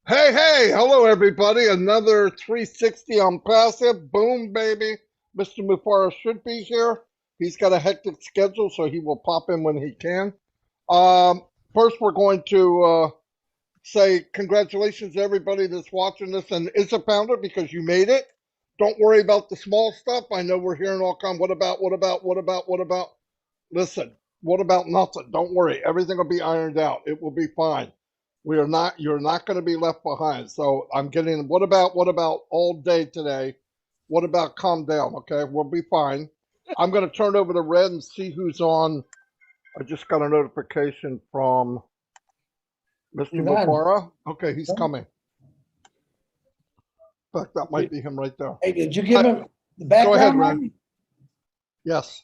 Hey, hey, hello everybody. Another 360 on passive. Boom, baby. Mr. Mufareh should be here. He's got a hectic schedule, so he will pop in when he can. Um, First, we're going to say congratulations to everybody that's watching this and is a founder because you made it. Don't worry about the small stuff. I know we're hearing all kind. What about? Listen, what about nothing? Don't worry. Everything will be ironed out. It will be fine. We are not, you're not going to be left behind. So I'm getting, what about all day today? What about calm down? Okay. We'll be fine. I'm going to turn over to Red and see who's on. I just got a notification from Mr. He's on. Mufareh. Okay. He's coming. In fact, that might be him right there. Hey, did you give him the Go ahead, background, Red. Marty? Yes.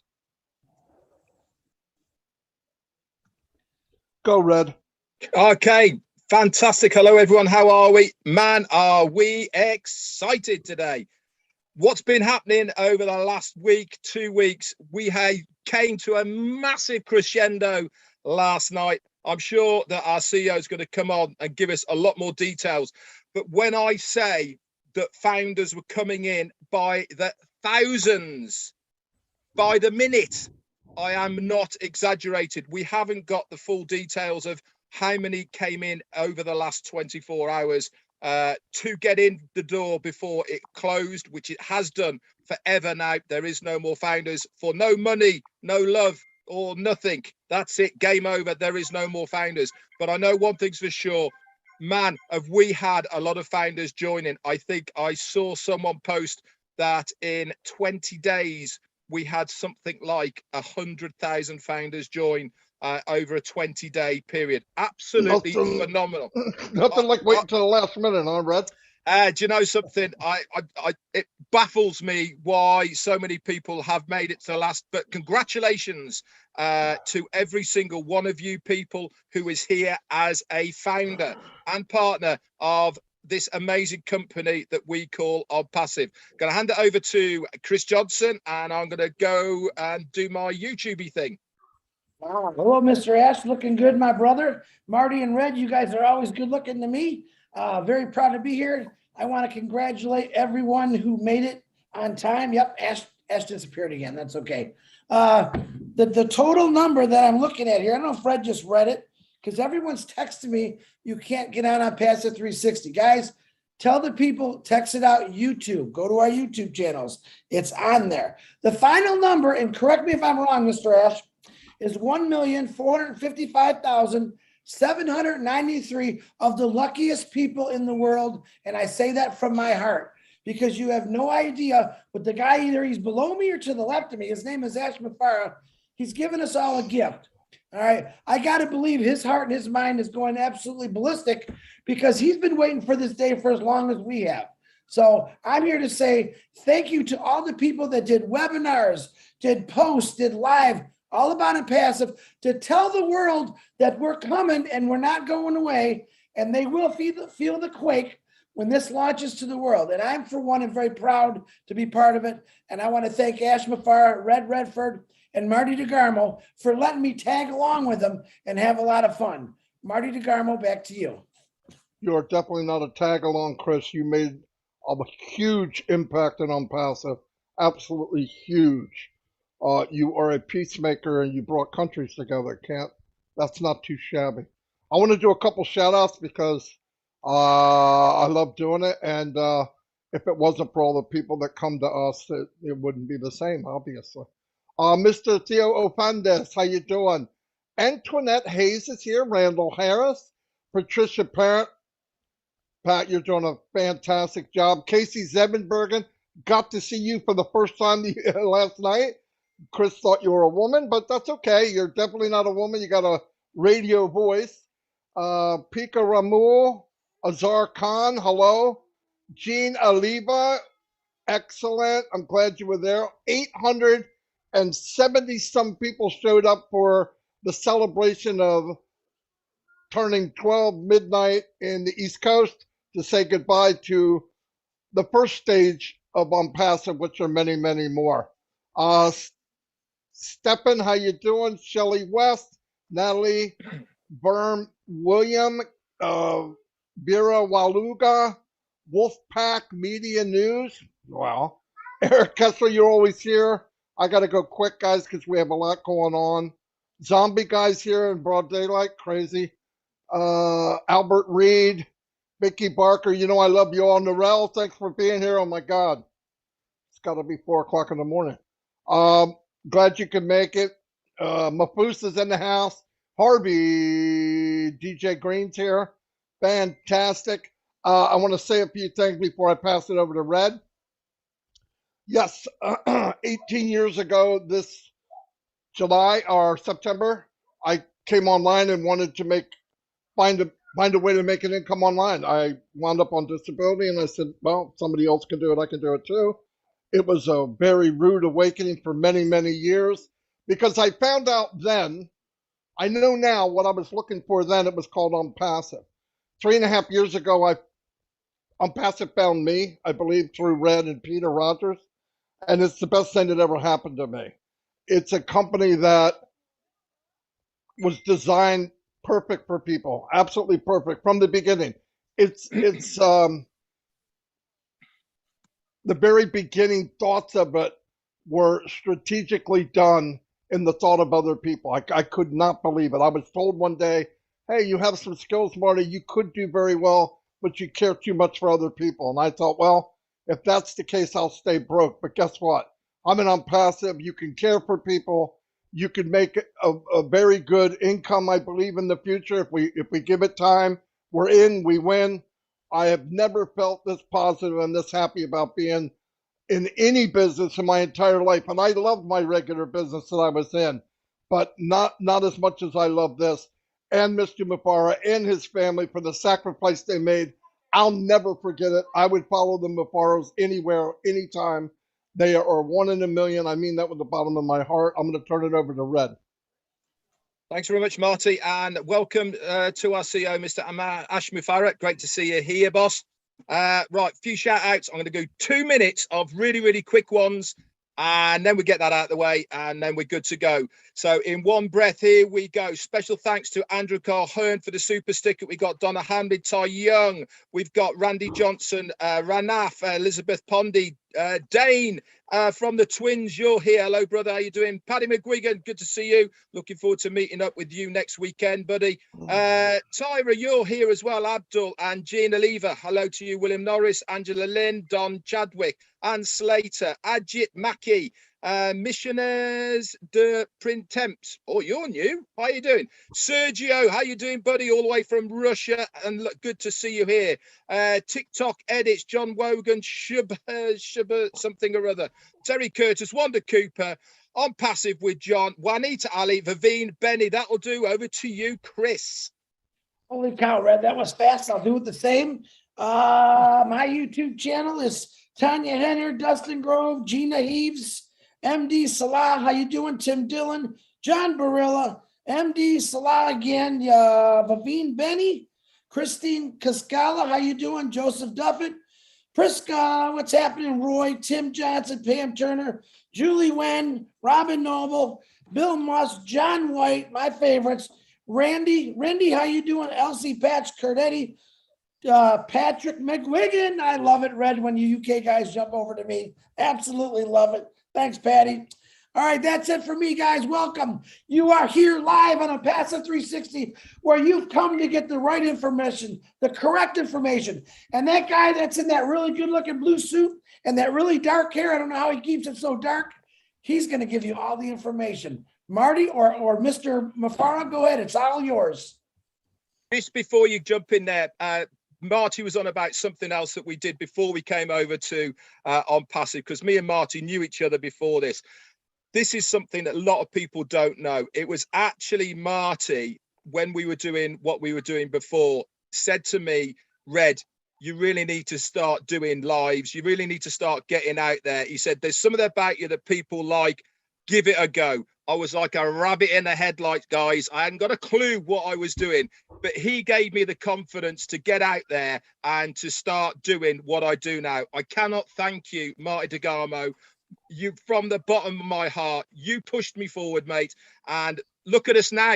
Go, Red. Okay, fantastic. Hello, everyone. How are we? Man, are we excited today? What's been happening over the last week, 2 weeks? Came to a massive crescendo last night. I'm sure that our CEO is going to come on and give us a lot more details. But when I say that founders were coming in by the thousands, by the minute, I am not exaggerated. We haven't got the full details of how many came in over the last 24 hours to get in the door before it closed, which it has done forever now. There is no more founders for no money, no love, or nothing. That's it. Game over. There is no more founders. But I know one thing's for sure. Man, have we had a lot of founders joining? I think I saw someone post that in 20 days, we had something like 100,000 founders join over a 20-day period. Absolutely phenomenal. Nothing like waiting till the last minute, huh, Red? Do you know something? It baffles me why so many people have made it to the last. But congratulations to every single one of you people who is here as a founder and partner of this amazing company that we call On Passive. Going to hand it over to Chris Johnson, and I'm going to go and do my YouTubey thing. Hello, Mr. Ash. Looking good, my brother. Marty and Red, you guys are always good looking to me. Very proud to be here. I want to congratulate everyone who made it on time. Yep, Ash disappeared again. That's okay. The total number that I'm looking at here, I don't know if Fred just read it, because everyone's texting me, you can't get on Passive 360. Guys, tell the people, text it out, YouTube. Go to our YouTube channels. It's on there. The final number, and correct me if I'm wrong, Mr. Ash, is 1,455,793 of the luckiest people in the world. And I say that from my heart because you have no idea what the guy, either he's below me or to the left of me. His name is Ash Mufareh. He's given us all a gift. All right. I got to believe his heart and his mind is going absolutely ballistic because he's been waiting for this day for as long as we have. So I'm here to say thank you to all the people that did webinars, did posts, did live, all about it passive, to tell the world that we're coming and we're not going away, and they will feel the quake when this launches to the world. And I'm, for one, am very proud to be part of it. And I want to thank Ash Mufareh, Redfern, and Marty DeGarmo for letting me tag along with them and have a lot of fun. Marty DeGarmo, back to you. You're definitely not a tag along, Chris. You made a huge impact on passive, absolutely huge. You are a peacemaker and you brought countries together. That's not too shabby. I want to do a couple shout outs because I love doing it. And if it wasn't for all the people that come to us, it wouldn't be the same, obviously. Mr. Theo Ofandes, how you doing? Antoinette Hayes is here. Randall Harris. Patricia Parent. Pat, you're doing a fantastic job. Casey Zebenbergen, got to see you for the first time last night. Chris thought you were a woman, but that's okay. You're definitely not a woman. You got a radio voice. Pika Ramul, Azar Khan, hello. Jean Aliva, excellent. I'm glad you were there. 870 some people showed up for the celebration of turning 12 midnight in the East Coast to say goodbye to the first stage of On Passive, which are many, many more. Stephen, how you doing? Shelly West, Natalie Berm, William, Bira Waluga, Wolfpack Media News. Well, Eric Kessler, you're always here. I got to go quick, guys, because we have a lot going on. Zombie guys here in broad daylight, crazy. Albert Reed, Mickey Barker, you know I love you all. Norell, thanks for being here. Oh my God, it's got to be 4 o'clock in the morning. Glad you could make it. Mafus is in the house. Harvey, DJ Green's here. Fantastic. I want to say a few things before I pass it over to Red. Yes, 18 years ago, this July or September, I came online and wanted to find a way to make an income online. I wound up on disability, and I said, well, somebody else can do it. I can do it too. It was a very rude awakening for many, many years because I found out then, I know now what I was looking for then, it was called Unpassive. 3.5 years ago, Unpassive found me, I believe, through Red and Peter Rogers, and it's the best thing that ever happened to me. It's a company that was designed perfect for people, absolutely perfect from the beginning. It's the very beginning thoughts of it were strategically done in the thought of other people. I could not believe it. I was told one day, hey, you have some skills, Marty. You could do very well, but you care too much for other people. And I thought, well, if that's the case, I'll stay broke. But guess what? I'm an Unpassive. You can care for people. You can make a very good income, I believe, in the future. If we give it time, we're in, we win. I have never felt this positive and this happy about being in any business in my entire life. And I loved my regular business that I was in, but not as much as I love this. And Mr. Mufareh and his family for the sacrifice they made. I'll never forget it. I would follow the Mufarehs anywhere, anytime. They are one in a million. I mean that with the bottom of my heart. I'm going to turn it over to Red. Thanks very much, Marty, and welcome to our CEO, Mr. Ash Mufareh. Great to see you here, boss. Right, few shout outs. I'm going to go 2 minutes of really, really quick ones, and then we get that out of the way, and then we're good to go. So in one breath, here we go. Special thanks to Andrew Carl Hearn for the super sticker. We got Donna Hamlin, Ty Young. We've got Randy Johnson, Ranaf, Elizabeth Pondy, Dane from the Twins. You're here. Hello, brother. How you doing? Paddy McGuigan, good to see you. Looking forward to meeting up with you next weekend, buddy. Tyra, you're here as well. Abdul and Gina Lever. Hello to you. William Norris, Angela Lynn, Don Chadwick, Anne Slater, Ajit Mackey, Missionaires de Printemps. Oh, you're new. How you doing? Sergio, how you doing, buddy? All the way from Russia, and look, good to see you here. TikTok edits, John Wogan, Shub something or other. Terry Curtis, Wanda Cooper, on passive with John, Juanita Ali, Vivine, Benny. That'll do. Over to you, Chris. Holy cow, Red, that was fast. I'll do it the same. My YouTube channel is Tanya Henner, Dustin Grove, Gina Heaves, MD Salah. How you doing? Tim Dillon, John Barilla, MD Salah again, Vavine Benny, Christine Cascala. How you doing? Joseph Duffett, Prisca. What's happening? Roy, Tim Johnson, Pam Turner, Julie Wen, Robin Noble, Bill Moss, John White, my favorites. Randy, how you doing? Elsie Patch, Curdetti, Patrick McWigan. I love it, Red, when you UK guys jump over to me. Absolutely love it. Thanks, Patty. All right, that's it for me, guys. Welcome. You are here live on Unpassive 360, where you've come to get the right information, the correct information. And that guy that's in that really good-looking blue suit and that really dark hair, I don't know how he keeps it so dark, he's going to give you all the information. Marty or Mr. Mufareh, go ahead. It's all yours. Just before you jump in there, Marty was on about something else that we did before we came over to On Passive, because me and Marty knew each other before this. This is something that a lot of people don't know. It was actually Marty, when we were doing what we were doing before, said to me, Red, you really need to start doing lives. You really need to start getting out there. He said, there's something about you that people like. Give it a go. I was like a rabbit in the headlights, guys. I hadn't got a clue what I was doing, but he gave me the confidence to get out there and to start doing what I do now. I cannot thank you, Marty DeGarmo. You, from the bottom of my heart, you pushed me forward, mate. And look at us now,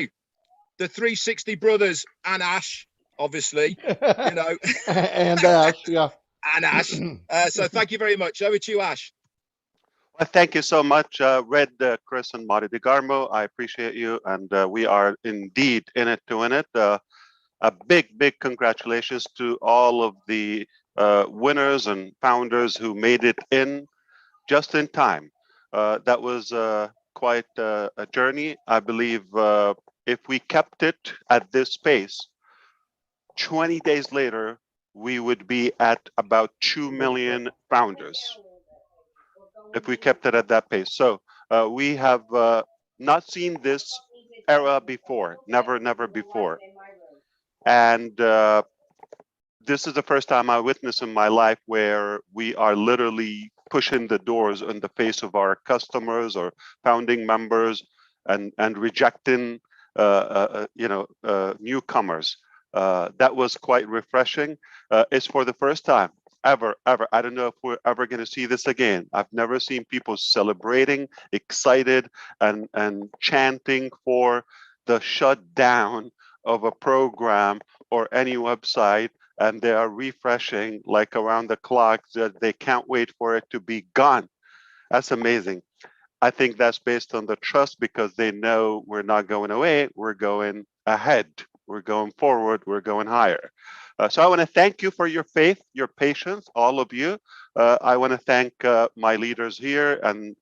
the 360 brothers and Ash. obviously, you know, And Ash, yeah. and Ash. So thank you very much. Over to you, Ash. Well, thank you so much, Red, Chris, and Marty DeGarmo. I appreciate you, and we are indeed in it to win it. A big, big congratulations to all of the winners and founders who made it in just in time. That was quite a journey. I believe if we kept it at this pace, 20 days later, we would be at about 2 million founders if we kept it at that pace. So we have not seen this era before, never, never before. And this is the first time I witnessed in my life where we are literally pushing the doors in the face of our customers or founding members and rejecting newcomers. That was quite refreshing. It's for the first time ever. I don't know if we're ever going to see this again. I've never seen people celebrating, excited, and chanting for the shutdown of a program or any website, and they are refreshing like around the clock, that they can't wait for it to be gone. That's amazing. I think that's based on the trust, because they know we're not going away, we're going ahead, we're going forward, we're going higher. So I want to thank you for your faith, your patience, all of you. I want to thank my leaders here and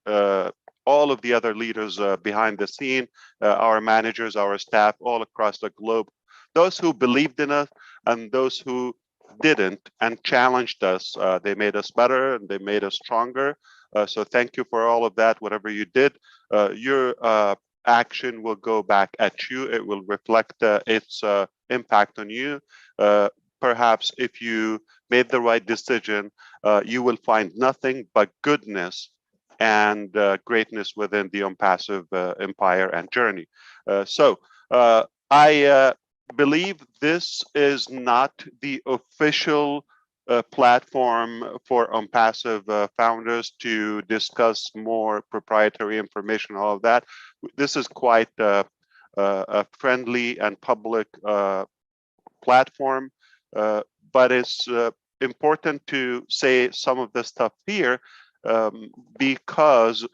all of the other leaders behind the scene, our managers, our staff all across the globe, those who believed in us and those who didn't and challenged us. They made us better and they made us stronger. So thank you for all of that. Whatever you did, your action will go back at you. It will reflect its impact on you. Perhaps if you made the right decision, you will find nothing but goodness and greatness within the OnPassive empire and journey. So I believe this is not the official platform for OnPassive founders to discuss more proprietary information, all of that. This is quite a friendly and public platform, but it's important to say some of the stuff here because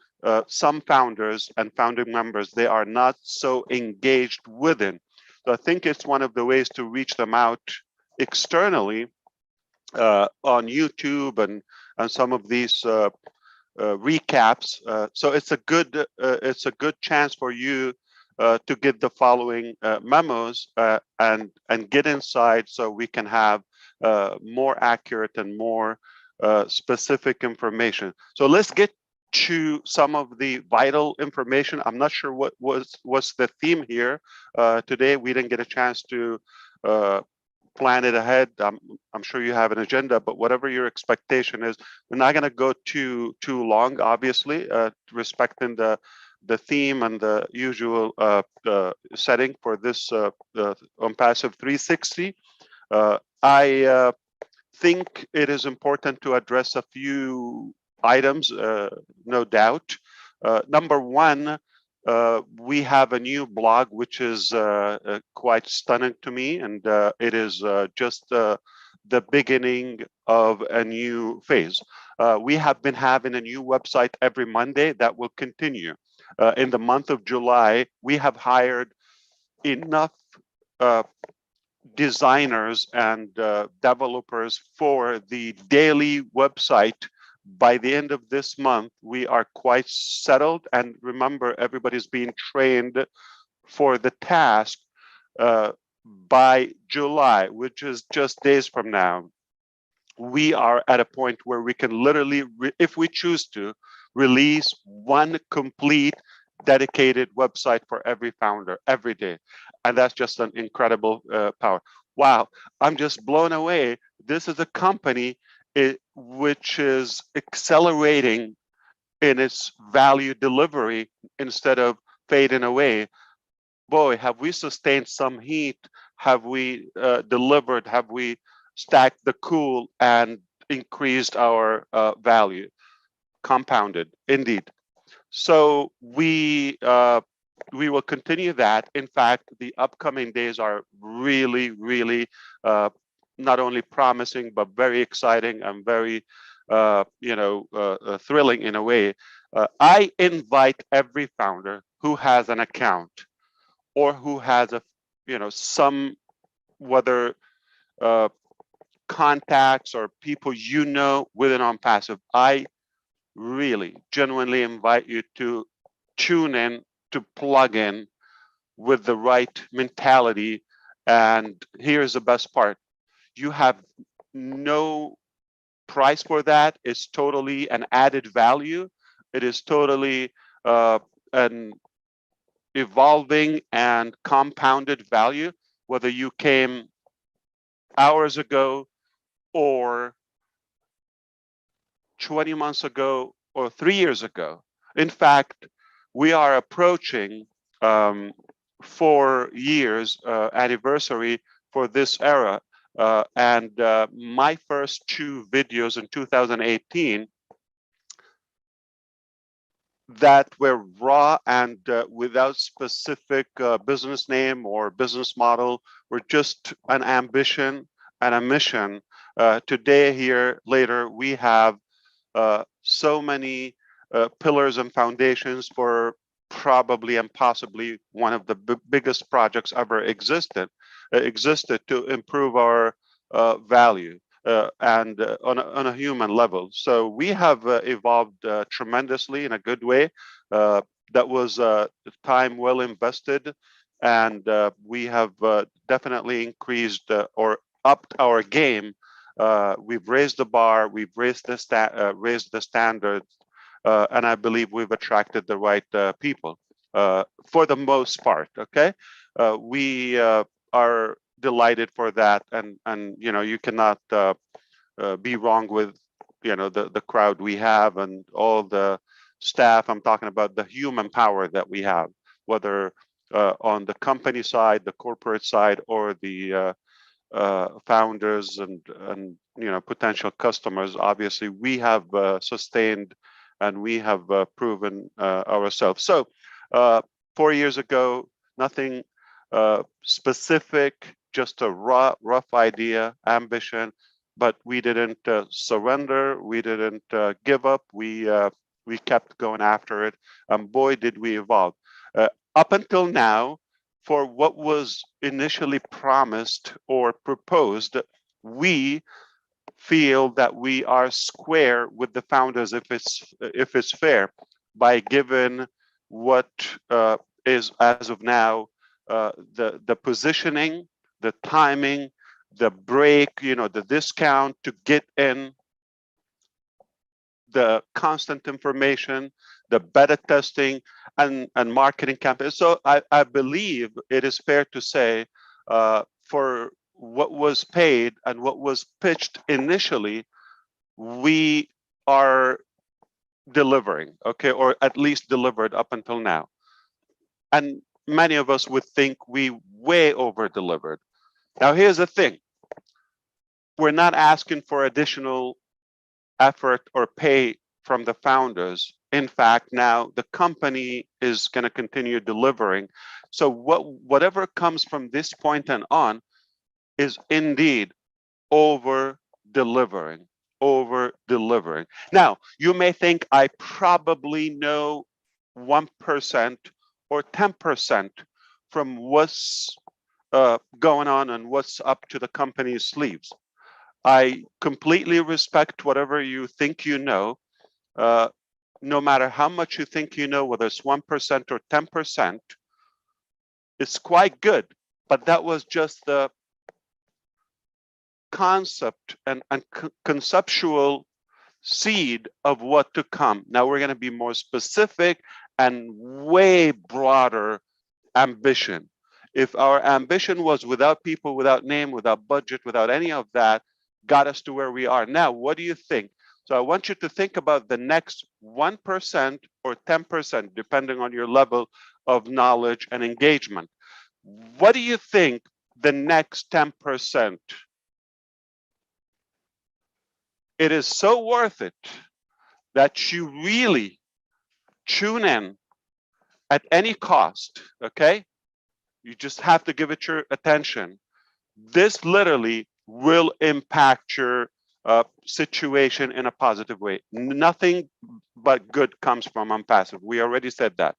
some founders and founding members, they are not so engaged within. So I think it's one of the ways to reach them out externally on YouTube and some of these recaps. So it's a good chance for you to get the following memos and get inside, so we can have more accurate and more specific information. So let's get to some of the vital information. I'm not sure what's the theme here today. We didn't get a chance to plan it ahead. I'm sure you have an agenda, but whatever your expectation is, we're not going to go too long, obviously, respecting the theme and the usual setting for this OnPassive 360. I think it is important to address a few items, no doubt. Number one, we have a new blog, which is quite stunning to me, and it is just the beginning of a new phase. We have been having a new website every Monday that will continue. In the month of July, we have hired enough designers and developers for the daily website. By the end of this month, we are quite settled. And remember, everybody's being trained for the task by July, which is just days from now. We are at a point where we can literally, if we choose to, release one complete dedicated website for every founder every day. And that's just an incredible power. Wow, I'm just blown away. This is a company which is accelerating in its value delivery instead of fading away. Boy, have we sustained some heat? Have we delivered? Have we stacked the cool and increased our value? Compounded, indeed. So we we will continue that. In fact, the upcoming days are really, really not only promising, but very exciting and very, thrilling in a way. I invite every founder who has an account or who has some, whether contacts or people within OnPassive. I really genuinely invite you to tune in, to plug in with the right mentality. And here's the best part: you have no price for that. It's totally an added value. It is totally an evolving and compounded value, whether you came hours ago or 20 months ago or 3 years ago. In fact, we are approaching 4 years anniversary for this era. And my first 2 videos in 2018 that were raw and without specific business name or business model, were just an ambition and a mission. Today, here later, we have so many pillars and foundations for probably and possibly one of the biggest projects ever existed to improve our value and on a human level. So we have evolved tremendously in a good way. That was time well invested, and we have definitely increased or upped our game. We've raised the bar, we've raised the standards, and I believe we've attracted the right people for the most part. Okay, we are delighted for that, and you cannot be wrong with the crowd we have and all the staff. I'm talking about the human power that we have, whether on the company side, the corporate side, or the founders and potential customers. Obviously, we have sustained and we have proven ourselves. So 4 years ago, nothing specific, just a rough idea, ambition, but we didn't surrender. We didn't give up. We kept going after it, and boy, did we evolve. Up until now, for what was initially promised or proposed, we feel that we are square with the founders if it's fair, by giving what is, as of now, the positioning, the timing, the break, the discount to get in, the constant information, the beta testing, and marketing campaigns. So I believe it is fair to say for what was paid and what was pitched initially, we are delivering, okay, or at least delivered up until now. And many of us would think we way over delivered. Now, here's the thing. We're not asking for additional effort or pay from the founders. In fact, now the company is going to continue delivering. So whatever comes from this point and on is indeed over delivering. Now, you may think I probably know 1% or 10% from what's going on and what's up to the company's sleeves. I completely respect whatever you think you know. No matter how much you think you know, whether it's 1% or 10%, it's quite good. But that was just the concept and conceptual seed of what to come. Now we're going to be more specific and way broader ambition. If our ambition was without people, without name, without budget, without any of that, got us to where we are now, what do you think? So I want you to think about the next 1% or 10%, depending on your level of knowledge and engagement. What do you think the next 10%? It is so worth it that you really tune in at any cost, okay? You just have to give it your attention. This literally will impact your situation in a positive way. Nothing but good comes from unpassive. We already said that.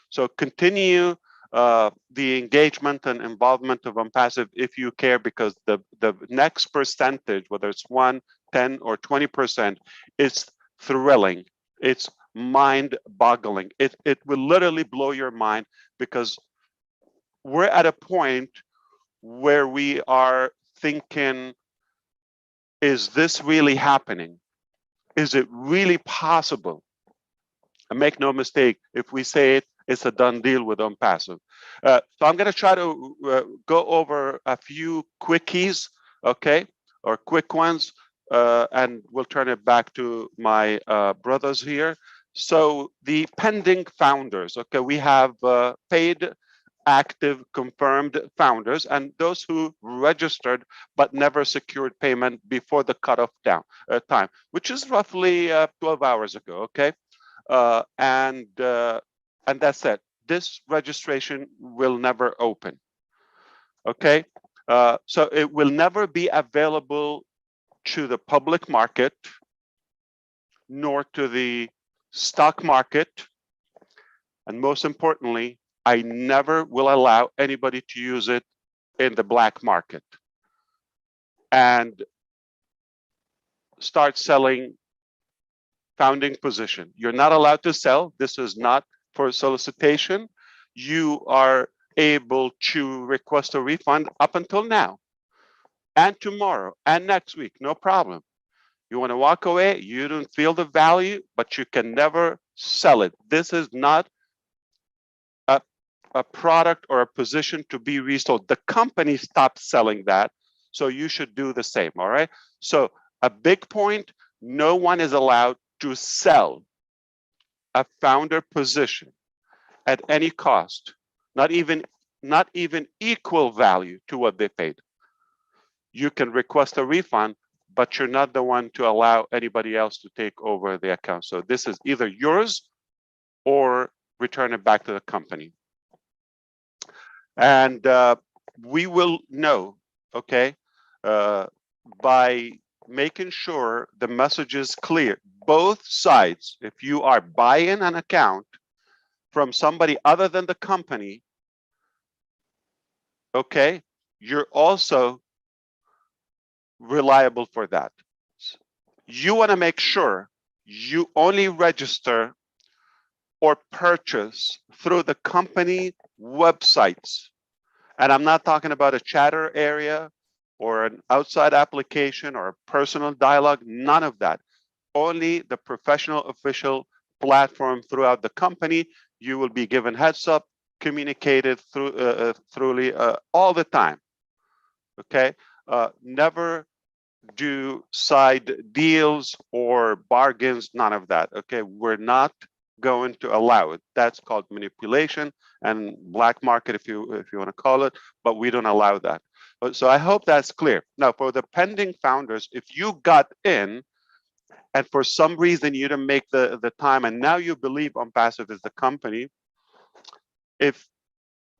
So continue the engagement and involvement of unpassive if you care, because the next percentage, whether it's 1, 10, or 20%, is thrilling. It's mind-boggling. It will literally blow your mind, because we're at a point where we are thinking, is this really happening? Is it really possible? And make no mistake, if we say it, it's a done deal with unpassive. So I'm going to try to go over a few quickies, okay, or quick ones, and we'll turn it back to my brothers here. So the pending founders, okay, we have paid, active, confirmed founders, and those who registered but never secured payment before the cutoff time, which is roughly 12 hours ago, okay? And that's it. This registration will never open, okay? So it will never be available to the public market, nor to the stock market, and most importantly, I never will allow anybody to use it in the black market and start selling founding position. You're not allowed to sell. This is not for solicitation. You are able to request a refund up until now and tomorrow and next week, no problem. You want to walk away, you don't feel the value, but you can never sell it. This is not a product or a position to be resold. The company stopped selling that, so you should do the same, all right? So a big point, no one is allowed to sell a founder position at any cost, not even equal value to what they paid. You can request a refund, but you're not the one to allow anybody else to take over the account. So this is either yours or return it back to the company. And we will know, okay, by making sure the message is clear. Both sides, if you are buying an account from somebody other than the company, okay, you're also reliable for that. You want to make sure you only register or purchase through the company websites. And I'm not talking about a chatter area or an outside application or a personal dialogue, none of that. Only the professional official platform throughout the company. You will be given heads up, communicated throughly all the time, okay? Never do side deals or bargains, none of that, okay? We're not going to allow it. That's called manipulation and black market, if you want to call it, but we don't allow that. So I hope that's clear. Now, for the pending founders, if you got in and for some reason you didn't make the time and now you believe unpassive is the company, if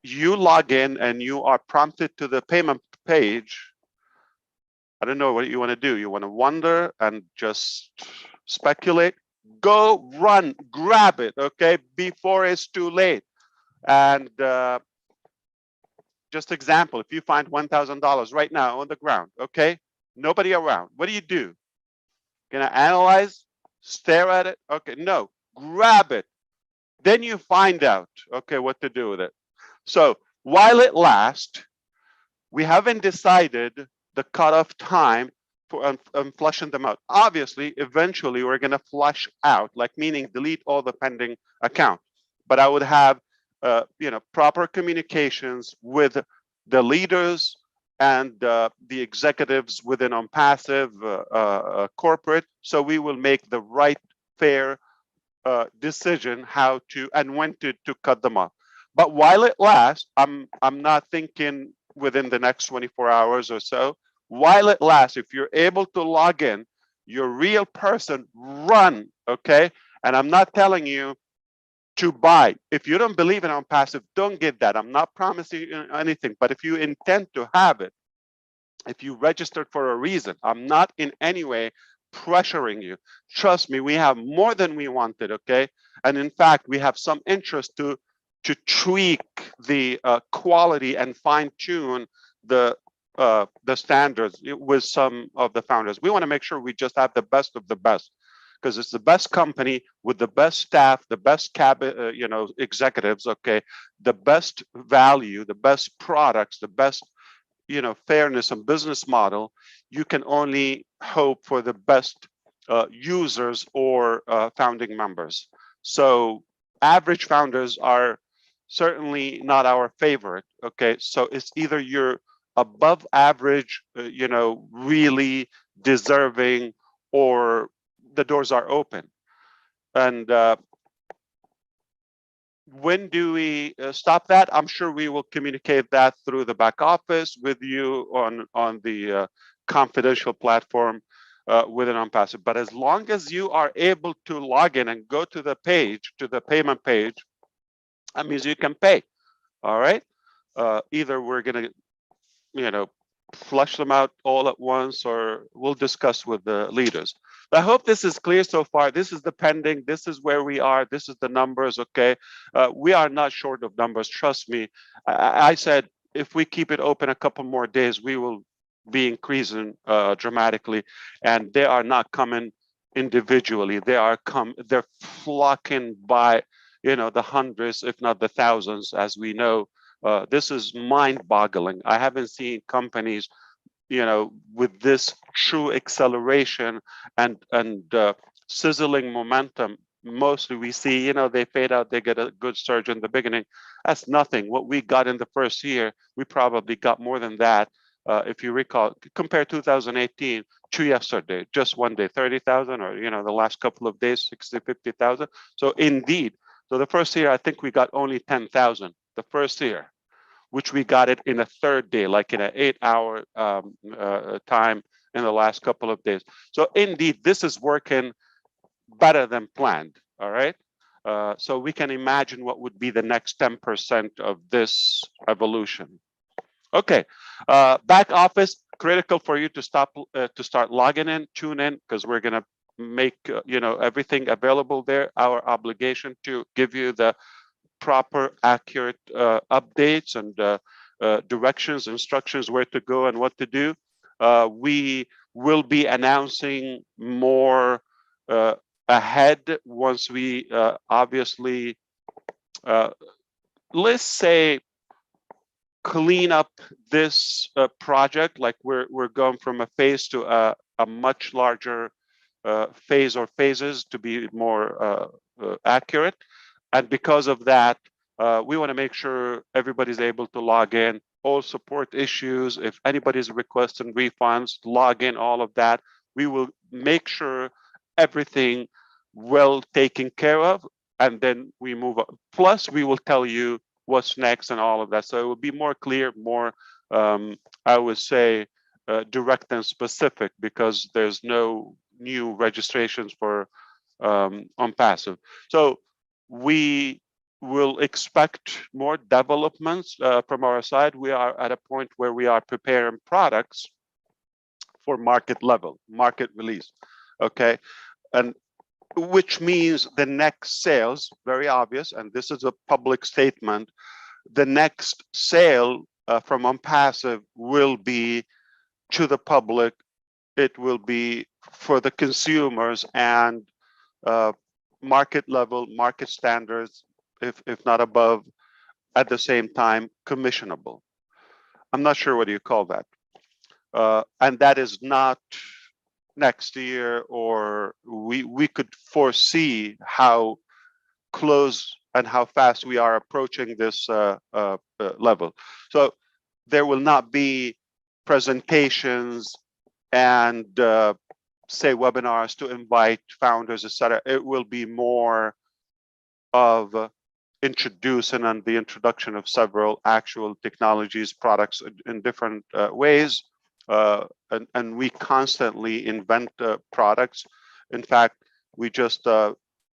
you log in and you are prompted to the payment page, I don't know what you want to do. You want to wonder and just speculate? Go run, grab it, okay, before it's too late. And just example, if you find $1,000 right now on the ground, okay, nobody around, what do? Gonna analyze, stare at it? Okay, no, grab it. Then you find out, okay, what to do with it. So while it lasts, we haven't decided the cutoff time for flushing them out. Obviously, eventually we're going to flush out, like meaning delete all the pending accounts. But I would have, proper communications with the leaders and the executives within unpassive corporate, so we will make the right, fair decision how to and when to cut them off. But while it lasts, I'm not thinking within the next 24 hours or so. While it lasts, if you're able to log in, you're a real person, run, okay? And I'm not telling you to buy. If you don't believe in on passive, don't get that. I'm not promising you anything, but if you intend to have it, if you registered for a reason, I'm not in any way pressuring you. Trust me, we have more than we wanted, okay? And in fact, we have some interest to tweak the quality and fine tune the standards with some of the founders. We want to make sure we just have the best of the best, because it's the best company with the best staff, the best executives, okay, the best value, the best products, the best fairness and business model. You can only hope for the best users or founding members. So average founders are certainly not our favorite. Okay, so it's either you're above average, really deserving, or the doors are open. And when do we stop that? I'm sure we will communicate that through the back office with you on the confidential platform within OnPassive. But as long as you are able to log in and go to the page, to the payment page, that means you can pay. All right. Either we're going to, flush them out all at once, or we'll discuss with the leaders. I hope this is clear so far. This is the pending. This is where we are. This is the numbers. Okay. We are not short of numbers. Trust me. I said, if we keep it open a couple more days, we will be increasing dramatically. And they are not coming individually. They're flocking by, the hundreds, if not the thousands, as we know. This is mind-boggling. I haven't seen companies, with this true acceleration and sizzling momentum. Mostly we see, they fade out, they get a good surge in the beginning. That's nothing. What we got in the first year, we probably got more than that. If you recall, compare 2018 to yesterday, just one day, 30,000, or, the last couple of days, 60, 50,000. So indeed, so the first year, I think we got only 10,000 the first year, which we got it in a third day, like in an 8-hour time in the last couple of days. So indeed, this is working better than planned, all right? So we can imagine what would be the next 10% of this evolution. Okay, back office, critical for you to start logging in, tune in, because we're gonna make everything available there. Our obligation to give you the proper, accurate updates and directions, instructions, where to go and what to do. We will be announcing more ahead once we obviously, let's say, clean up this project. Like we're going from a phase to a much larger phase or phases, to be more accurate. And because of that, we want to make sure everybody's able to log in, all support issues. If anybody's requesting refunds, log in, all of that. We will make sure everything well taken care of, and then we move on. Plus, we will tell you what's next and all of that. So it will be more clear, more, I would say, direct and specific, because there's no new registrations for OnPassive. So we will expect more developments from our side. We are at a point where we are preparing products for market level, market release, okay? And which means the next sales, very obvious, and this is a public statement, the next sale from OnPassive will be to the public. It will be for the consumers and market level, market standards, if not above, at the same time, commissionable. I'm not sure what do you call that. And that is not next year, or we could foresee how close and how fast we are approaching this level. So there will not be presentations and say webinars to invite founders, etc. It will be more of introducing and the introduction of several actual technologies, products in different ways. And we constantly invent products. In fact, we just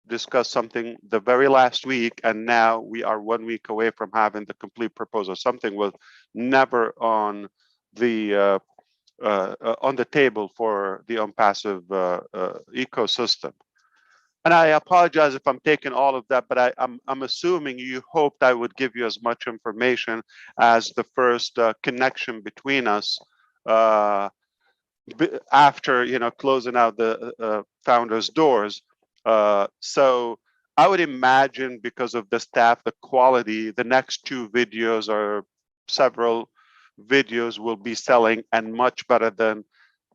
discussed something the very last week, and now we are 1 week away from having the complete proposal. Something was never on the table for the OnPassive ecosystem. And I apologize if I'm taking all of that, but I'm assuming you hoped I would give you as much information as the first connection between us after closing out the founders' doors. So I would imagine, because of the staff, the quality, the next 2 videos or several videos will be selling and much better than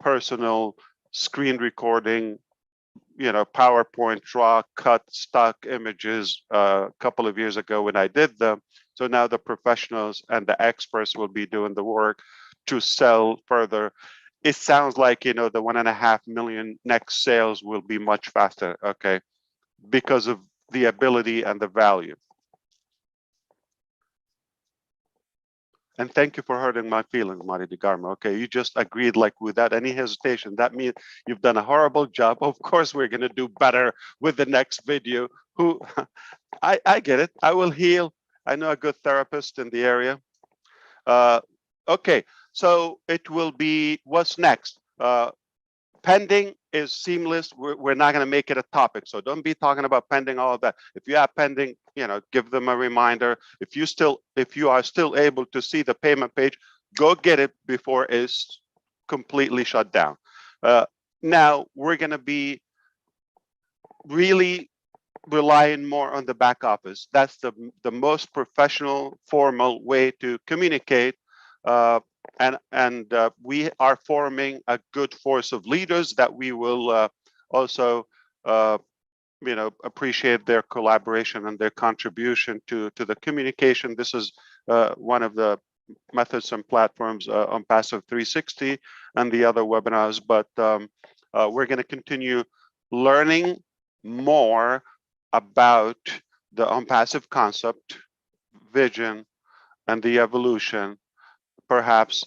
personal screen recording, PowerPoint draw, cut stock images a couple of years ago when I did them. So now the professionals and the experts will be doing the work to sell further. It sounds like, the 1.5 million next sales will be much faster, okay, because of the ability and the value. And thank you for hurting my feelings, Marty DeGarmo. Okay, you just agreed like without any hesitation. That means you've done a horrible job. Of course, we're going to do better with the next video. I get it. I will heal. I know a good therapist in the area. Okay, so it will be what's next. Pending is seamless. We're not going to make it a topic, so don't be talking about pending, all of that. If you have pending, give them a reminder. If you are still able to see the payment page, go get it before it's completely shut down. Now we're going to be really relying more on the back office. That's the most professional, formal way to communicate. And we are forming a good force of leaders that we will also appreciate their collaboration and their contribution to the communication. This is one of the methods and platforms on Passive 360 and the other webinars, but we're going to continue learning more about the OnPassive concept, vision, and the evolution. Perhaps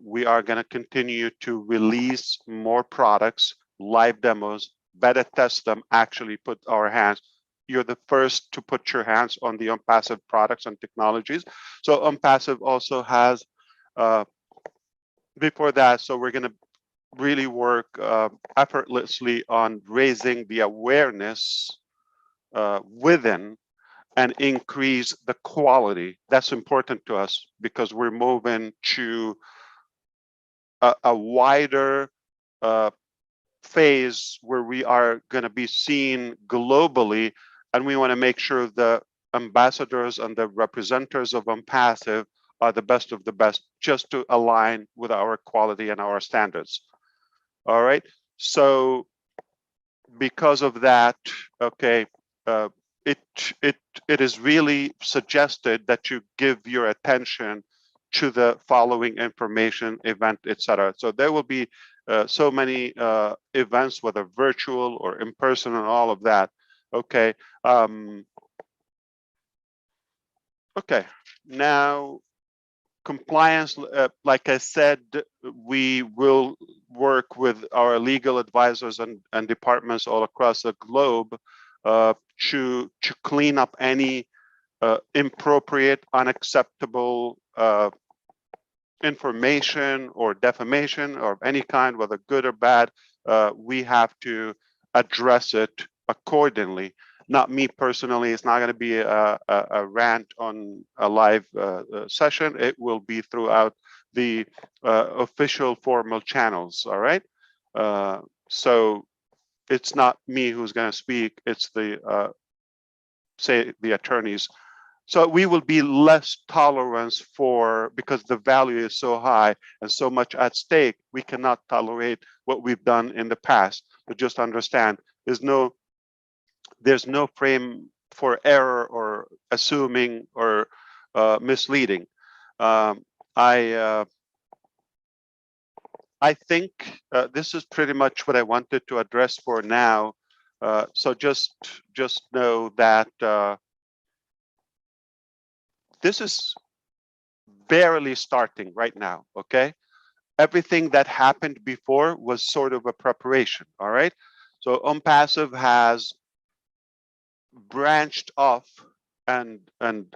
we are going to continue to release more products, live demos, beta test them, actually put our hands. You're the first to put your hands on the OnPassive products and technologies. So OnPassive also has, before that, so we're going to really work effortlessly on raising the awareness within and increase the quality. That's important to us because we're moving to a wider phase where we are going to be seen globally, and we want to make sure the ambassadors and the representatives of OnPassive are the best of the best, just to align with our quality and our standards. All right, so because of that, okay, it is really suggested that you give your attention to the following information, event, etc. So there will be so many events, whether virtual or in person, and all of that. Okay. Okay. Now, compliance, like I said, we will work with our legal advisors and departments all across the globe to clean up any inappropriate, unacceptable information or defamation of any kind, whether good or bad. We have to address it accordingly. Not me personally. It's not going to be a rant on a live session. It will be throughout the official formal channels. All right. So it's not me who's going to speak. It's the say the attorneys. So we will be less tolerance for, because the value is so high and so much at stake, we cannot tolerate what we've done in the past. But just understand, there's no frame for error or assuming or misleading. I think this is pretty much what I wanted to address for now. So just know that this is barely starting right now, okay? Everything that happened before was sort of a preparation, all right? So OnPassive has branched off, and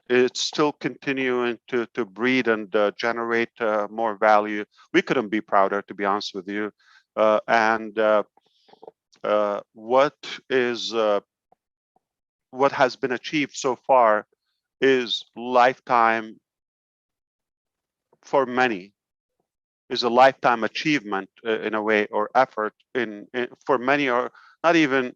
it's still continuing to breed and generate more value. We couldn't be prouder, to be honest with you. And what has been achieved so far is lifetime, for many, is a lifetime achievement in a way, or effort for many, or not even,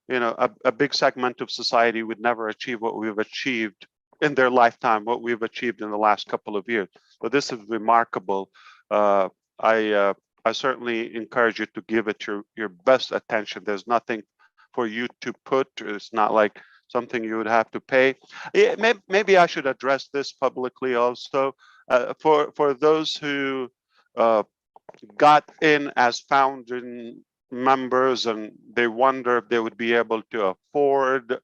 a big segment of society would never achieve what we've achieved in their lifetime, what we've achieved in the last couple of years. But this is remarkable. I certainly encourage you to give it your best attention. There's nothing for you to put. It's not like something you would have to pay. Maybe I should address this publicly also. For those who got in as founding members and they wonder if they would be able to afford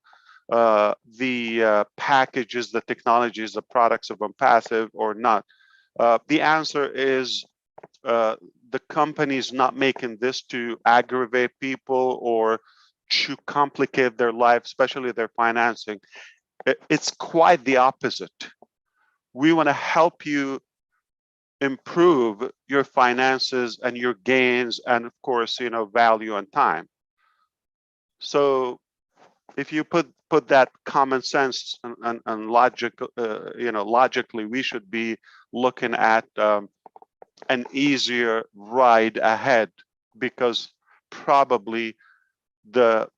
the packages, the technologies, the products of Unpassive or not. The answer is the company's not making this to aggravate people or to complicate their life, especially their financing. It's quite the opposite. We want to help you improve your finances and your gains, and of course, value and time. So if you put that common sense and logic, logically, we should be looking at an easier ride ahead, because probably the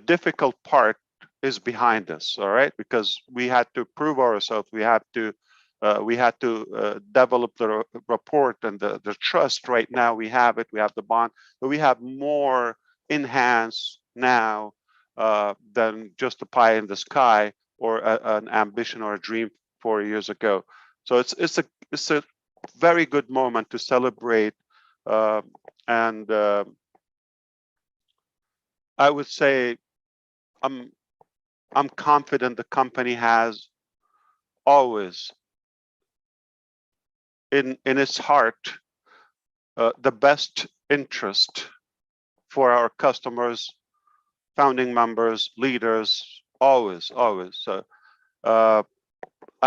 difficult part is behind us. All right, because we had to prove ourselves. We had to develop the rapport and the trust. Right now we have it, we have the bond, but we have more in hands now than just a pie in the sky or an ambition or a dream 4 years ago. So it's a very good moment to celebrate, and I would say I'm confident the company has always in its heart the best interest for our customers, founding members, leaders, always. So I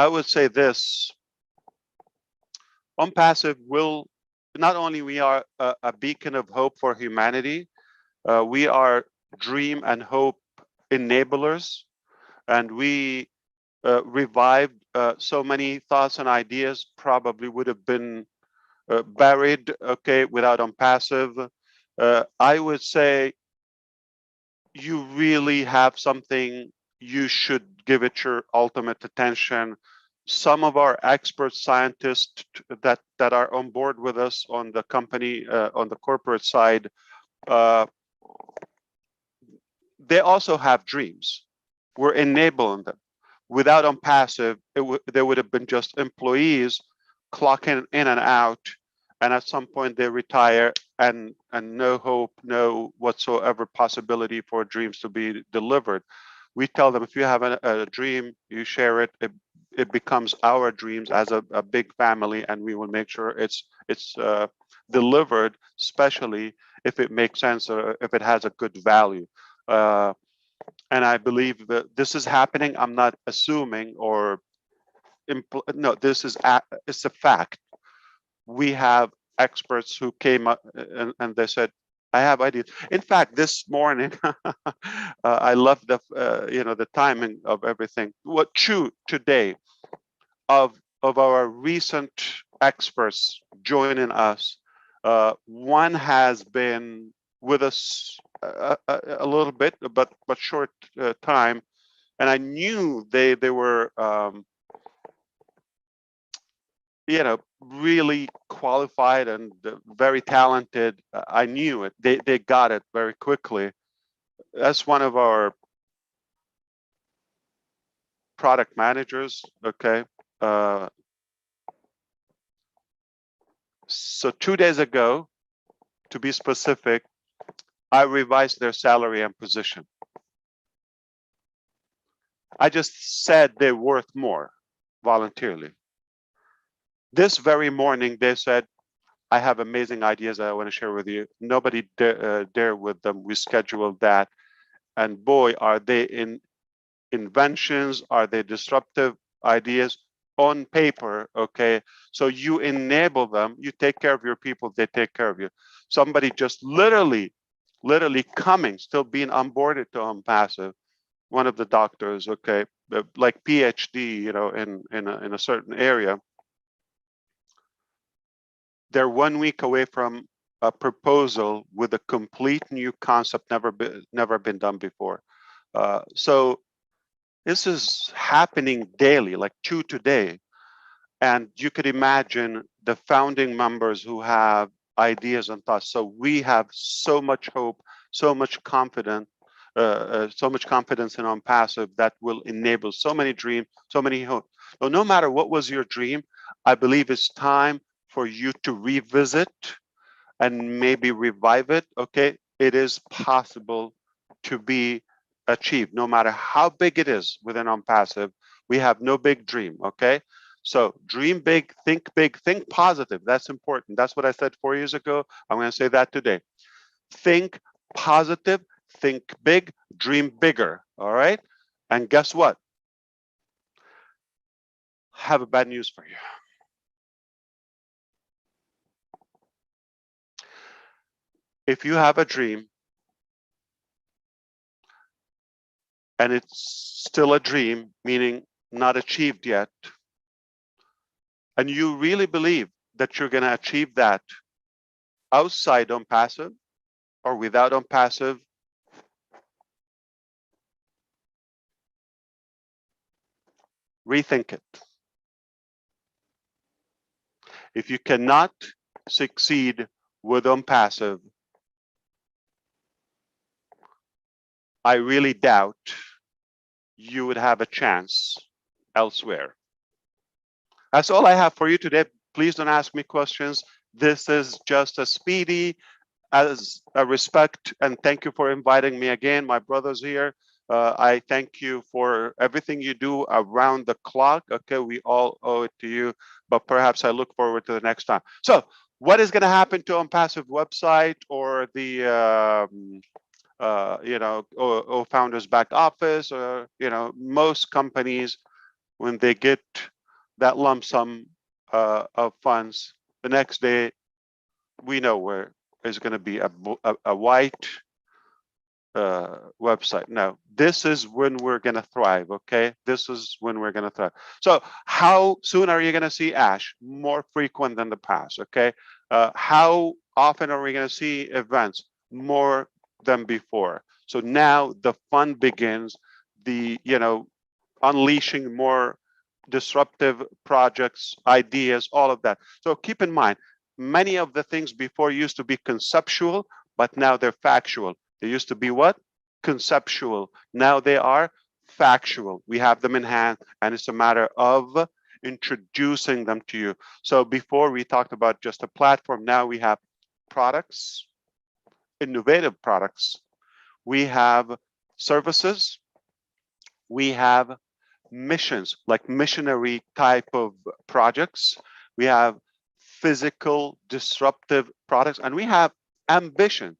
would say this: Unpassive will not only we are a beacon of hope for humanity, we are dream and hope enablers, and we revived so many thoughts and ideas probably would have been buried, okay, without Unpassive. I would say you really have something, you should give it your ultimate attention. Some of our expert scientists that are on board with us on the company, on the corporate side, they also have dreams. We're enabling them. Without Unpassive, there would have been just employees clocking in and out, and at some point they retire, and no hope, no whatsoever possibility for dreams to be delivered. We tell them, if you have a dream, you share it. It becomes our dreams as a big family, and we will make sure it's delivered, especially if it makes sense or if it has a good value. And I believe that this is happening. I'm not assuming or no, this is it's a fact. We have experts who came up and they said, I have ideas. In fact, this morning, I love the the timing of everything. What true today of our recent experts joining us, one has been with us a little bit, but short time, and I knew they were really qualified and very talented. I knew it. They got it very quickly. That's one of our product managers. Okay. So 2 days ago, to be specific, I revised their salary and position. I just said they're worth more voluntarily. This very morning, they said, I have amazing ideas that I want to share with you. Nobody dare with them. We scheduled that. And boy, are they inventions? Are they disruptive ideas on paper? Okay, so you enable them, you take care of your people, they take care of you. Somebody just literally coming, still being onboarded to OnPassive, one of the doctors, okay, like PhD, you know, in a certain area, they're 1 week away from a proposal with a complete new concept, never been done before. So this is happening daily, like two today. And you could imagine the founding members who have ideas and thoughts. So we have so much hope, so much confidence, so much confidence in OnPassive that will enable so many dreams, so many hope. So no matter what was your dream, I believe it's time for you to revisit and maybe revive it. Okay, it is possible to be achieved, no matter how big it is within OnPassive. We have no big dream. Okay, so dream big, think positive. That's important. That's what I said 4 years ago. I'm going to say that today. Think positive, think big, dream bigger. All right, and guess what? I have a bad news for you. If you have a dream and it's still a dream, meaning not achieved yet, and you really believe that you're going to achieve that outside OnPassive or without OnPassive, rethink it. If you cannot succeed with OnPassive, I really doubt you would have a chance elsewhere. That's all I have for you today. Please don't ask me questions. This is just a speedy, as a respect, and thank you for inviting me again. My brother's here. I thank you for everything you do around the clock. Okay, we all owe it to you, but perhaps I look forward to the next time. So what is going to happen to OnPassive website or the you know, or founders back office, or you know, most companies, when they get that lump sum of funds, the next day we know where is going to be a white website. Now, this is when we're going to thrive. Okay, this is when we're going to thrive. So how soon are you going to see Ash? More frequent than the past. Okay, how often are we going to see events? More than before. So now the fun begins, the, you know, unleashing more disruptive projects, ideas, all of that. So keep in mind, many of the things before used to be conceptual, but now they're factual. They used to be what? Conceptual. Now they are factual. We have them in hand, and it's a matter of introducing them to you. So before we talked about just a platform, now we have products, innovative products. We have services. We have missions, like missionary type of projects. We have physical disruptive products, and we have ambition.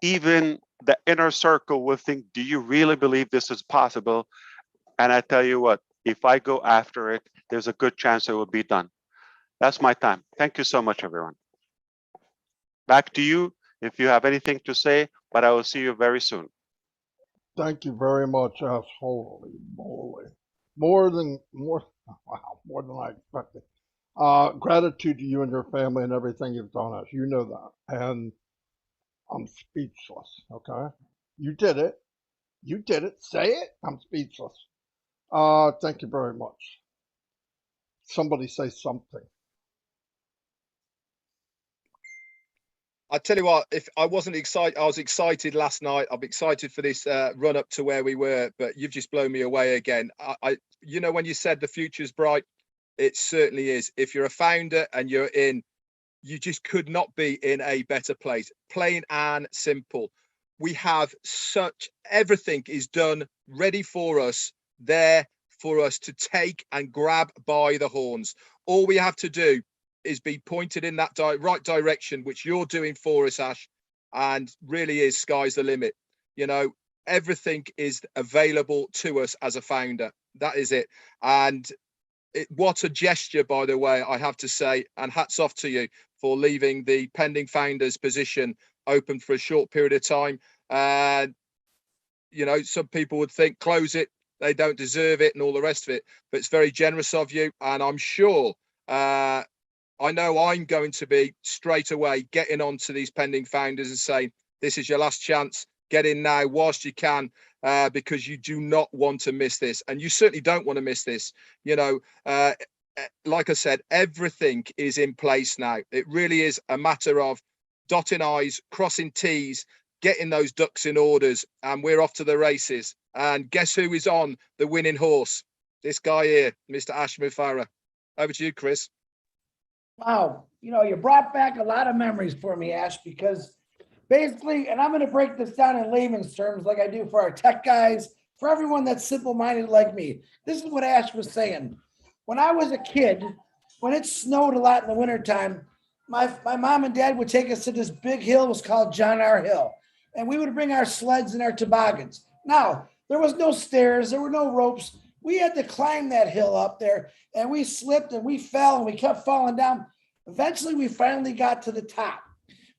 Even the inner circle will think, do you really believe this is possible? And I tell you what, if I go after it, there's a good chance it will be done. That's my time. Thank you so much, everyone. Back to you if you have anything to say, but I will see you very soon. Thank you very much, Ash. Holy moly. Wow, more than I expected. Gratitude to you and your family and everything you've done, Ash. You know that. And I'm speechless, okay? You did it. You did it. Say it. I'm speechless. Thank you very much. Somebody say something. I tell you what, if I wasn't excited, I was excited last night. I'm excited for this run up to where we were, but you've just blown me away again. You know, when you said the future's bright, it certainly is. If you're a founder and you're in, you just could not be in a better place. Plain and simple. We have everything is done, ready for us, there for us to take and grab by the horns. All we have to do is be pointed in that right direction, which you're doing for us, Ash, and really is sky's the limit. You know, everything is available to us as a founder. That is it. And what a gesture, by the way, I have to say, and hats off to you for leaving the pending founders position open for a short period of time. You know, some people would think close it, they don't deserve it, and all the rest of it. But it's very generous of you, and I'm sure I know I'm going to be straight away getting on to these pending founders and saying, this is your last chance. Get in now whilst you can, because you do not want to miss this. And you certainly don't want to miss this. You know, like I said, everything is in place now. It really is a matter of dotting I's, crossing T's, getting those ducks in orders, and we're off to the races. And guess who is on the winning horse? This guy here, Mr. Ash Mufareh. Over to you, Chris. Wow. You know, you brought back a lot of memories for me, Ash, because basically, and I'm going to break this down in layman's terms like I do for our tech guys, for everyone that's simple-minded like me. This is what Ash was saying. When I was a kid, when it snowed a lot in the wintertime, my mom and dad would take us to this big hill. It was called John R. Hill. And we would bring our sleds and our toboggans. Now, there was no stairs. There were no ropes. We had to climb that hill up there, and we slipped and we fell and we kept falling down. Eventually, we finally got to the top.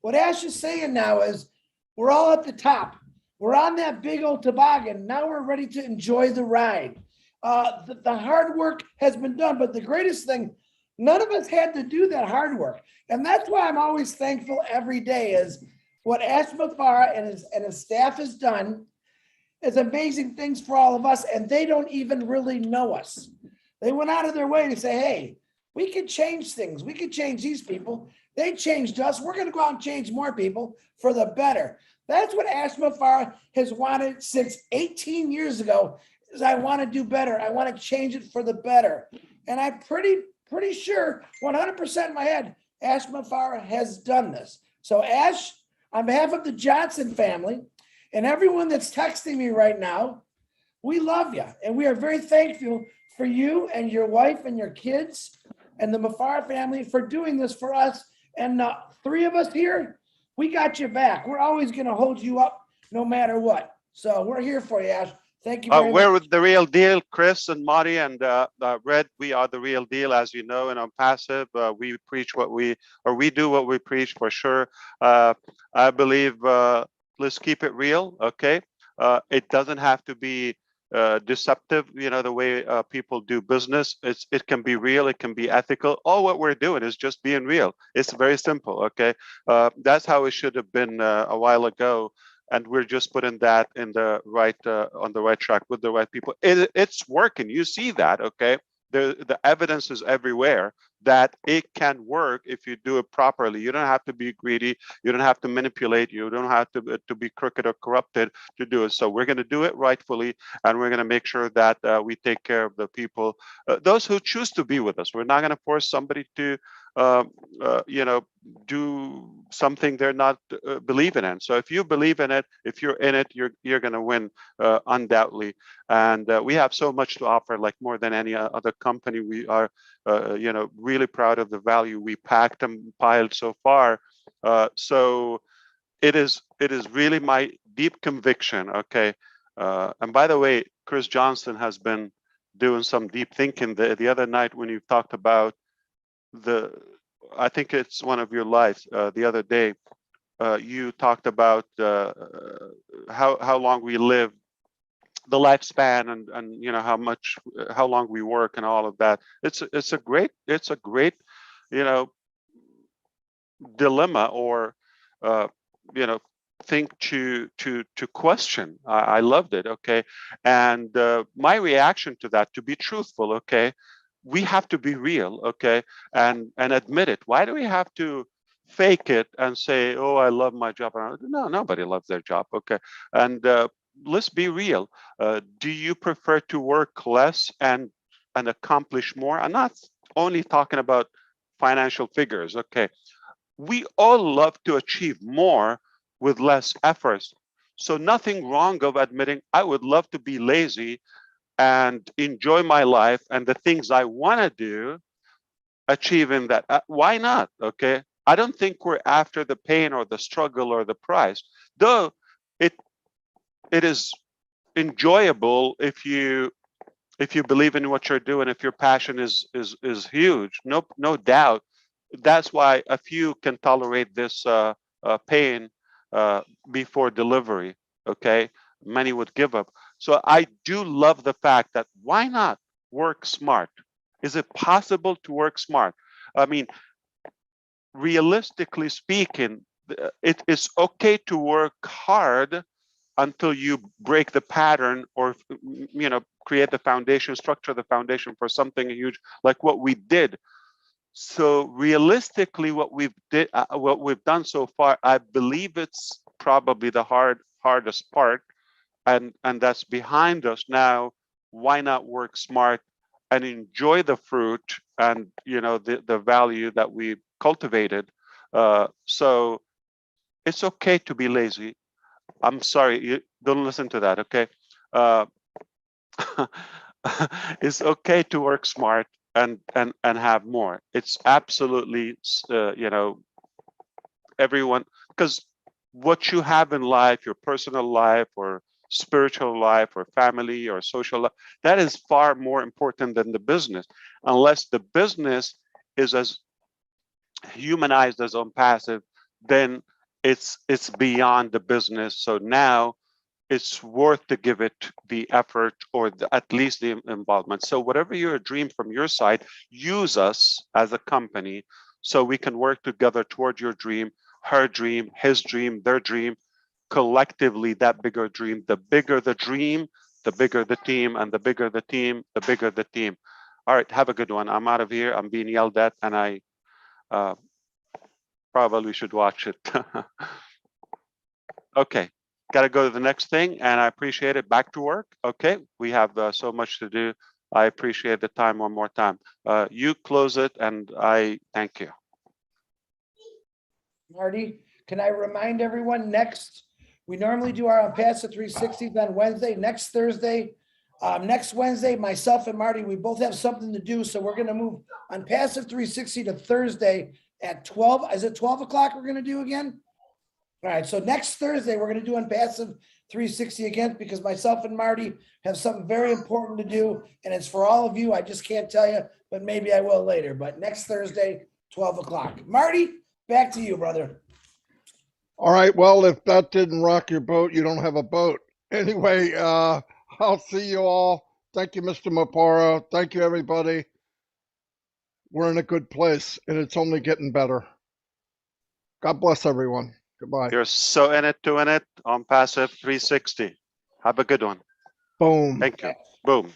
What Ash is saying now is we're all at the top. We're on that big old toboggan. Now we're ready to enjoy the ride. The hard work has been done, but the greatest thing, none of us had to do that hard work. And that's why I'm always thankful every day is what Ash Mufareh and his staff has done is amazing things for all of us, and they don't even really know us. They went out of their way to say, hey, we could change things. We could change these people. They changed us. We're going to go out and change more people for the better. That's what Ash Mufareh has wanted since 18 years ago, is I want to do better. I want to change it for the better. And I'm pretty sure, 100% in my head, Ash Mufareh has done this. So Ash, on behalf of the Johnson family and everyone that's texting me right now, we love you. And we are very thankful for you and your wife and your kids and the Mufareh family for doing this for us. And three of us here, we got you back. We're always going to hold you up no matter what. So we're here for you, Ash. Thank you very much. We're the real deal, Chris and Marty and Red. We are the real deal, as you know, and on Passive, we preach what we do what we preach for sure. I believe let's keep it real, okay? It doesn't have to be deceptive, you know, the way people do business. It can be real, it can be ethical. All what we're doing is just being real. It's very simple, okay? That's how it should have been a while ago. And we're just putting that in the right on the right track with the right people. It's working. You see that, okay? The evidence is everywhere that it can work if you do it properly. You don't have to be greedy. You don't have to manipulate. You don't have to be crooked or corrupted to do it. So we're going to do it rightfully, and we're going to make sure that we take care of the people, those who choose to be with us. We're not going to force somebody to you know, do something they're not believing in. So if you believe in it, if you're in it, you're going to win undoubtedly. And we have so much to offer, like more than any other company. We are, you know, really proud of the value we packed and piled so far. So it is really my deep conviction. Okay. And by the way, Chris Johnson has been doing some deep thinking the other night when you talked about I think it's one of your lives the other day. You talked about how long we live, the lifespan, and you know how long we work and all of that. It's a great you know dilemma or you know thing to question. I loved it. Okay, and my reaction to that, to be truthful, okay, we have to be real, okay, and admit it. Why do we have to fake it and say, oh, I love my job? No, nobody loves their job, okay. And let's be real. Do you prefer to work less and accomplish more? I'm not only talking about financial figures, okay. We all love to achieve more with less efforts. So nothing wrong of admitting I would love to be lazy and enjoy my life and the things I want to do, achieving that. Why not? Okay. I don't think we're after the pain or the struggle or the prize, though it it is enjoyable if you believe in what you're doing, if your passion is huge. No doubt. That's why a few can tolerate this pain before delivery. Okay, many would give up. So I do love the fact that why not work smart? Is it possible to work smart? I mean, realistically speaking, it is okay to work hard until you break the pattern, or create the foundation, structure the foundation for something huge like what we did. So realistically, what we've done so far, I believe it's probably the hardest part, and that's behind us now. Why not work smart and enjoy the fruit and the value that we cultivated? So it's okay to be lazy. I'm sorry, you don't listen to that, okay? It's okay to work smart and have more. It's absolutely, everyone, because what you have in life, your personal life or spiritual life or family or social life, that is far more important than the business, unless the business is as humanized as on passive, then it's beyond the business. So now it's worth to give it the effort, or at least the involvement. So whatever your dream from your side, use us as a company so we can work together toward your dream, her dream, his dream, their dream, collectively that bigger dream. The bigger the dream, the bigger the team, and the bigger the team, the bigger the team. All right, have a good one. I'm out of here. I'm being yelled at, and I probably should watch it. Okay, got to go to the next thing, and I appreciate it. Back to work. Okay, we have so much to do. I appreciate the time one more time. You close it, and I thank you. Marty, can I remind everyone we normally do our Passive 360s on Wednesday. Next Wednesday, myself and Marty, we both have something to do. So we're going to move on Passive 360 to Thursday at 12. Is it 12 o'clock we're going to do again? All right. So next Thursday, we're going to do on Passive 360 again, because myself and Marty have something very important to do. And it's for all of you. I just can't tell you, but maybe I will later. But next Thursday, 12 o'clock. Marty, back to you, brother. All right. Well, if that didn't rock your boat, you don't have a boat. Anyway, I'll see you all. Thank you, Mr. Mufareh. Thank you, everybody. We're in a good place, and it's only getting better. God bless everyone. Goodbye. You're so in it, doing it on Passive 360. Have a good one. Boom. Thank you. Boom.